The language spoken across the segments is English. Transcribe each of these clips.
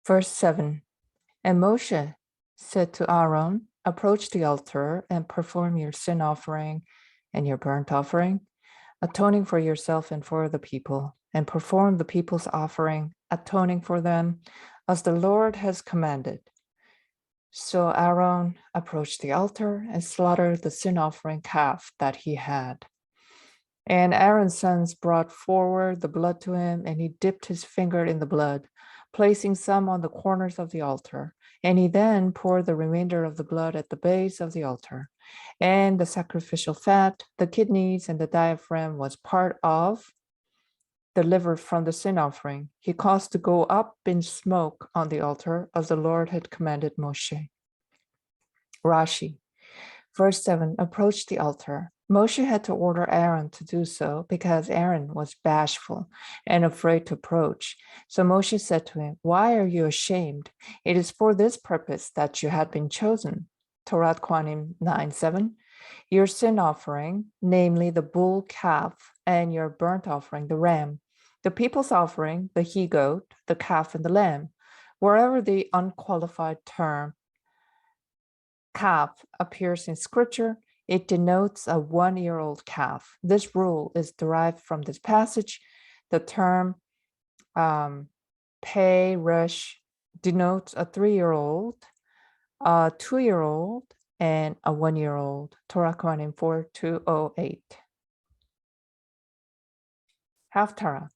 Verse 7. And Moshe said to Aaron, approach the altar and perform your sin offering and your burnt offering, atoning for yourself and for the people, and perform the people's offering, atoning for them, as the Lord has commanded. So Aaron approached the altar and slaughtered the sin offering calf that he had. And Aaron's sons brought forward the blood to him, and he dipped his finger in the blood, placing some on the corners of the altar. And he then poured the remainder of the blood at the base of the altar. And the sacrificial fat, the kidneys, and the diaphragm was part of the liver from the sin offering. He caused to go up in smoke on the altar, as the Lord had commanded Moshe. Rashi, verse 7, approached the altar. Moshe had to order Aaron to do so because Aaron was bashful and afraid to approach. So Moshe said to him, why are you ashamed? It is for this purpose that you had been chosen. Torah Kohanim 9:7. Your sin offering, namely the bull calf, and your burnt offering, the ram. The people's offering, the he-goat, the calf, and the lamb. Wherever the unqualified term calf appears in scripture, it denotes a 1-year-old calf. This rule is derived from this passage. The term peresh denotes a 3-year-old, a 2-year-old, and a 1-year-old. Torah Kohanim 4:208. Haftarah,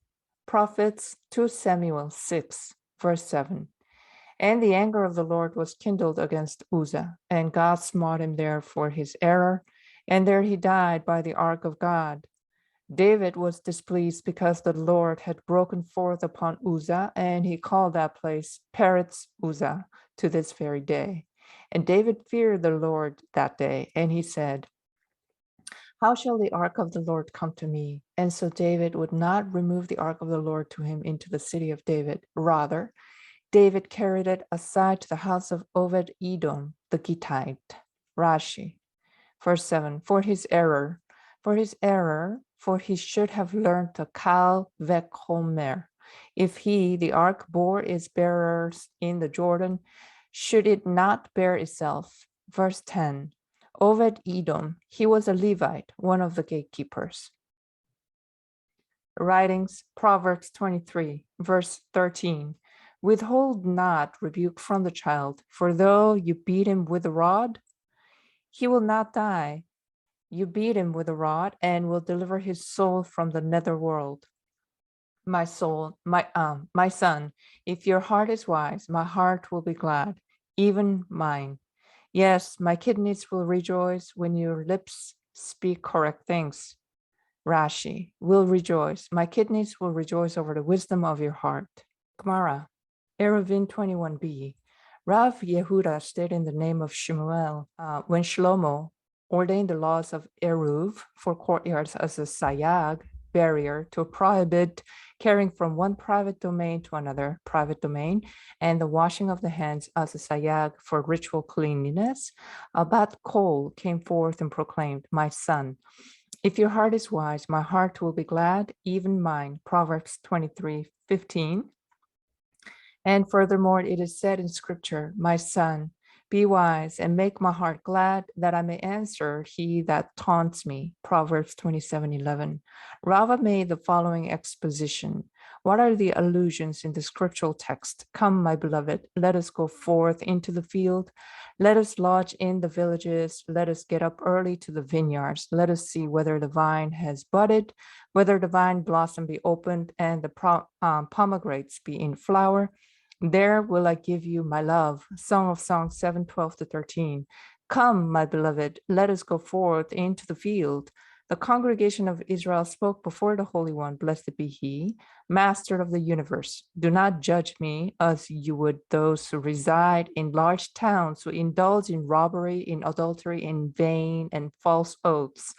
Prophets 2 Samuel 6, verse 7. And the anger of the Lord was kindled against Uzzah, and God smote him there for his error, and there he died by the ark of God. David was displeased because the Lord had broken forth upon Uzzah, and he called that place Peretz Uzzah to this very day. And David feared the Lord that day, and he said, how shall the ark of the Lord come to me? And so David would not remove the ark of the Lord to him into the city of David. Rather, David carried it aside to the house of Obed-Edom, the Gittite. Rashi, verse 7, for his error, for he should have learned to kal vechomer. If he, the ark, bore its bearers in the Jordan, should it not bear itself? Verse 10, Obed-Edom, he was a Levite, one of the gatekeepers. Writings, Proverbs 23, verse 13. Withhold not rebuke from the child, for though you beat him with a rod, he will not die. You beat him with a rod and will deliver his soul from the netherworld. My soul, my son, if your heart is wise, my heart will be glad, even mine. Yes, my kidneys will rejoice when your lips speak correct things. Rashi, will rejoice. My kidneys will rejoice over the wisdom of your heart. Gemara, Eruvin 21b. Rav Yehuda stated in the name of Shemuel, when Shlomo ordained the laws of Eruv for courtyards as a sayag, barrier, to prohibit carrying from one private domain to another private domain, and the washing of the hands as a sayag for ritual cleanliness, Bat Kol came forth and proclaimed, my son, if your heart is wise, my heart will be glad, even mine. Proverbs 23:15. And furthermore, it is said in scripture, my son, be wise and make my heart glad, that I may answer he that taunts me. Proverbs 27:11. Rava made the following exposition. What are the allusions in the scriptural text? Come, my beloved, let us go forth into the field. Let us lodge in the villages. Let us get up early to the vineyards. Let us see whether the vine has budded, whether the vine blossom be opened, and the pomegranates be in flower. There will I give you my love. Song of Songs 7:12-13. Come, my beloved, let us go forth into the field. The congregation of Israel spoke before the Holy One, blessed be he, master of the universe. Do not judge me as you would those who reside in large towns, who indulge in robbery, in adultery, in vain and false oaths.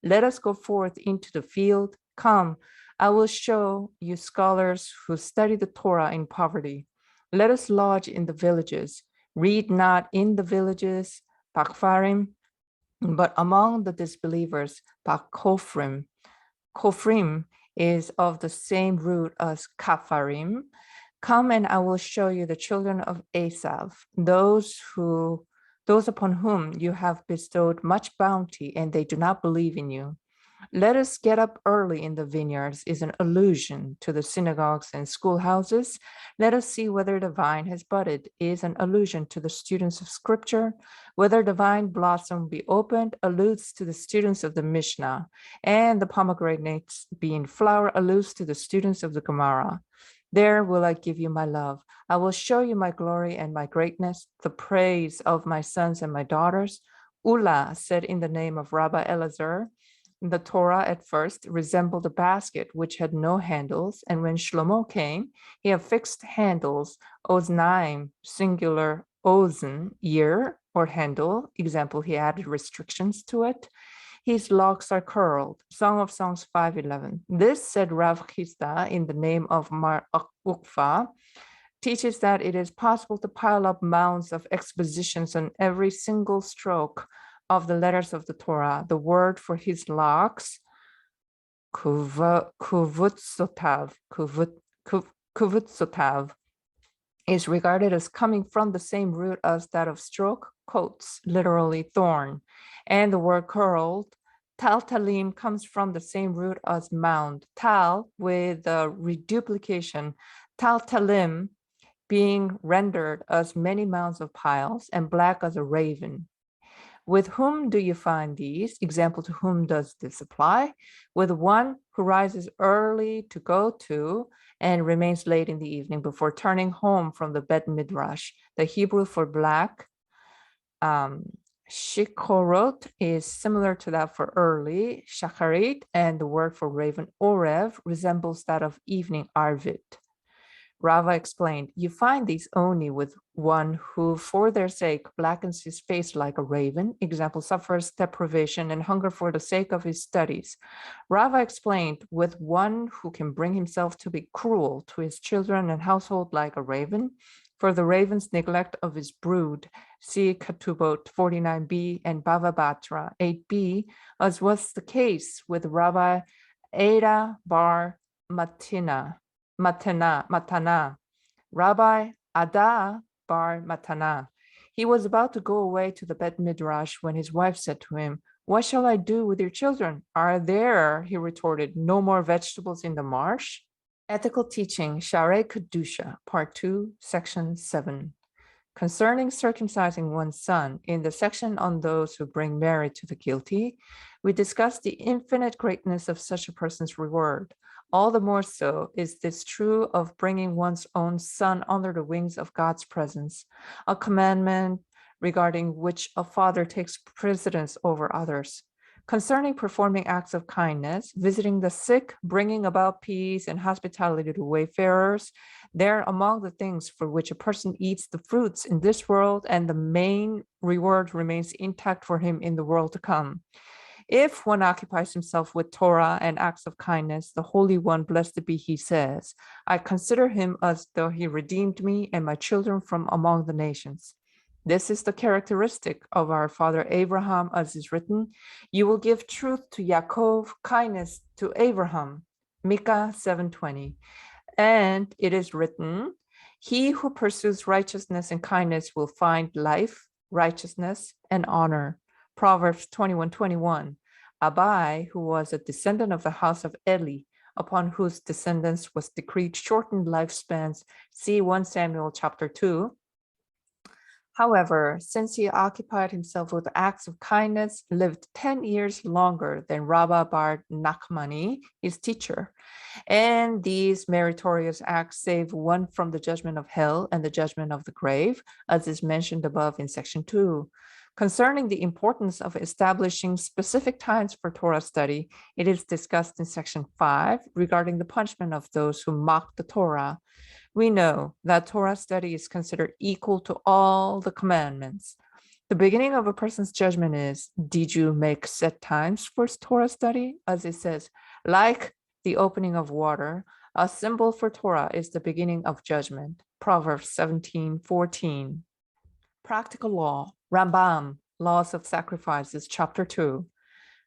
Let us go forth into the field. Come, I will show you scholars who study the Torah in poverty. Let us lodge in the villages. Read not in the villages, Pakfarim, but among the disbelievers, Kofrim is of the same root as Kafarim. Come and I will show you the children of Esav, those upon whom you have bestowed much bounty, and they do not believe in you. Let us get up early in the vineyards is an allusion to the synagogues and schoolhouses. Let us see whether the vine has budded is an allusion to the students of scripture. Whether the vine blossom be opened alludes to the students of the Mishnah, and the pomegranates being flower alludes to the students of the Gemara. There will I give you my love. I will show you my glory and my greatness, the praise of my sons and my daughters. Ula said in the name of Rabbi Elazar. The Torah at first resembled a basket which had no handles, and when Shlomo came, he affixed handles, oznaim, singular ozen, ear or handle. Example, he added restrictions to it. His locks are curled. Song of Songs 5:11. This, said Rav Chisda in the name of Mar Ukfa, teaches that it is possible to pile up mounds of expositions on every single stroke of the letters of the Torah. The word for his locks, kuvutsotav, is regarded as coming from the same root as that of stroke, coats, literally thorn. And the word curled, taltalim, comes from the same root as mound, tal with reduplication, taltalim being rendered as many mounds of piles, and black as a raven. With whom do you find these? Example, to whom does this apply? With one who rises early to go to and remains late in the evening before turning home from the Bet Midrash. The Hebrew for black, shikorot, is similar to that for early, shacharit, and the word for raven, orev, resembles that of evening, arvit. Rava explained, you find these only with one who, for their sake, blackens his face like a raven, example, suffers deprivation and hunger for the sake of his studies. Rava explained, with one who can bring himself to be cruel to his children and household like a raven, for the raven's neglect of his brood, see Ketubot 49b and Bava Batra 8b, as was the case with Rabbi Ada bar Matana, Rabbi Ada bar Matana. He was about to go away to the Bet Midrash when his wife said to him, what shall I do with your children? Are there, he retorted, no more vegetables in the marsh? Ethical Teaching, Sharei Kedusha, Part 2, Section 7. Concerning circumcising one's son, in the section on those who bring merit to the guilty, we discussed the infinite greatness of such a person's reward. All the more so is this true of bringing one's own son under the wings of God's presence, a commandment regarding which a father takes precedence over others. Concerning performing acts of kindness, visiting the sick, bringing about peace and hospitality to wayfarers, they're among the things for which a person eats the fruits in this world, and the main reward remains intact for him in the world to come. If one occupies himself with Torah and acts of kindness, the Holy One, blessed be he, says, I consider him as though he redeemed me and my children from among the nations. This is the characteristic of our father Abraham, as is written, you will give truth to Yaakov, kindness to Abraham, Micah 7:20. And it is written, he who pursues righteousness and kindness will find life, righteousness, and honor. Proverbs 21:21. Abai, who was a descendant of the house of Eli, upon whose descendants was decreed shortened lifespans, see 1 Samuel chapter 2. However, since he occupied himself with acts of kindness, lived 10 years longer than Rabba bar Nachmani, his teacher. And these meritorious acts save one from the judgment of hell and the judgment of the grave, as is mentioned above in section 2. Concerning the importance of establishing specific times for Torah study, it is discussed in section 5 regarding the punishment of those who mock the Torah. We know that Torah study is considered equal to all the commandments. The beginning of a person's judgment is, did you make set times for Torah study? As it says, like the opening of water, a symbol for Torah is the beginning of judgment. Proverbs 17:14. Practical law, Rambam, Laws of Sacrifices, chapter 2.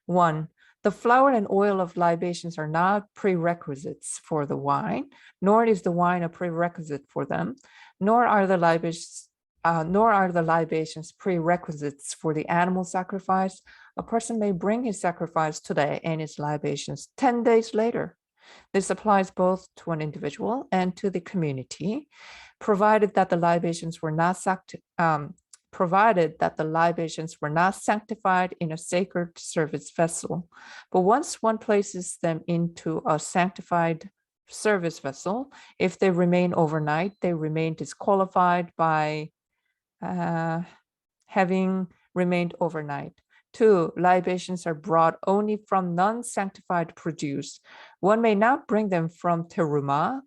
1. The flour and oil of libations are not prerequisites for the wine, nor is the wine a prerequisite for them, nor are the libations prerequisites for the animal sacrifice. A person may bring his sacrifice today and his libations 10 days later. This applies both to an individual and to the community, provided that the libations were not sanctified in a sacred service vessel. But once one places them into a sanctified service vessel, if they remain overnight, they remain disqualified by having remained overnight. 2, libations are brought only from non-sanctified produce. One may not bring them from teruma,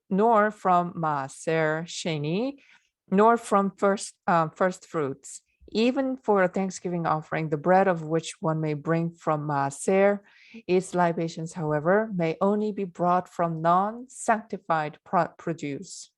nor from maaser sheni, nor from first fruits. Even for a Thanksgiving offering, the bread of which one may bring from maaser, its libations, however, may only be brought from non-sanctified produce.